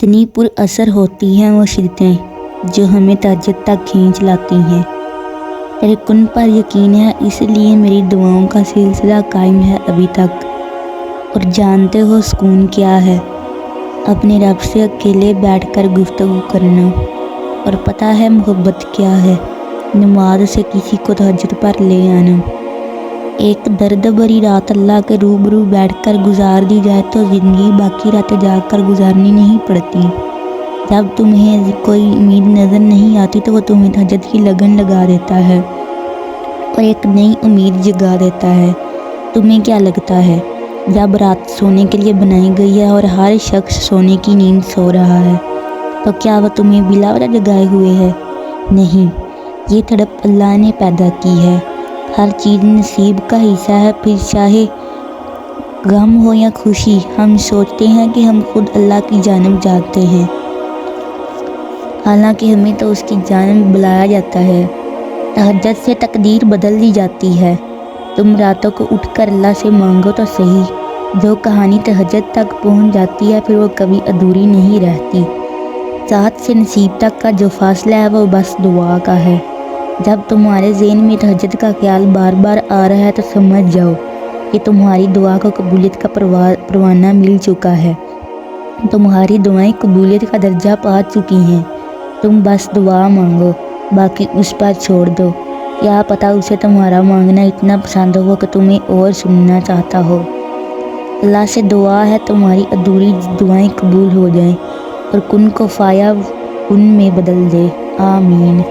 کتنی پر اثر ہوتی ہیں وہ شدتیں جو ہمیں تہجد تک کھینچ لاتی ہیں۔ تیرے کن پر یقین ہے، اس لیے میری دعاؤں کا سلسلہ قائم ہے ابھی تک۔ اور جانتے ہو سکون کیا ہے؟ اپنے رب سے اکیلے بیٹھ کر گفتگو کرنا۔ اور پتہ ہے محبت کیا ہے؟ نماز سے کسی کو تہجد پر لے آنا۔ ایک درد بھری رات اللہ کے روبرو بیٹھ کر گزار دی جائے تو زندگی باقی راتیں جاگ کر گزارنی نہیں پڑتی۔ جب تمہیں کوئی امید نظر نہیں آتی تو وہ تمہیں تہجد کی لگن لگا دیتا ہے اور ایک نئی امید جگا دیتا ہے۔ تمہیں کیا لگتا ہے جب رات سونے کے لیے بنائی گئی ہے اور ہر شخص سونے کی نیند سو رہا ہے تو کیا وہ تمہیں بلا وجہ جگائے ہوئے ہے؟ نہیں، یہ تڑپ اللہ نے پیدا کی ہے۔ ہر چیز نصیب کا حصہ ہے، پھر چاہے غم ہو یا خوشی، ہم سوچتے ہیں کہ ہم خود اللہ کی جانب جاتے ہیں، حالانکہ ہمیں تو اس کی جانب بلایا جاتا ہے۔ تہجد سے تقدیر بدل دی جاتی ہے۔ تم راتوں کو اٹھ کر اللہ سے مانگو تو صحیح۔ جو کہانی تہجد تک پہنچ جاتی ہے پھر وہ کبھی ادھوری نہیں رہتی۔ ذات سے نصیب تک کا جو فاصلہ ہے وہ بس دعا کا ہے۔ جب تمہارے ذہن میں تہجد کا خیال بار بار آ رہا ہے تو سمجھ جاؤ کہ تمہاری دعا کو قبولیت کا پروانہ مل چکا ہے۔ تمہاری دعائیں قبولیت کا درجہ پا چکی ہیں۔ تم بس دعا مانگو، باقی اس پر چھوڑ دو۔ کیا پتہ اسے تمہارا مانگنا اتنا پسند ہو کہ تمہیں اور سننا چاہتا ہو۔ اللہ سے دعا ہے تمہاری ادھوری دعائیں قبول ہو جائیں اور کن کو فایا کن میں بدل دے۔ آمین۔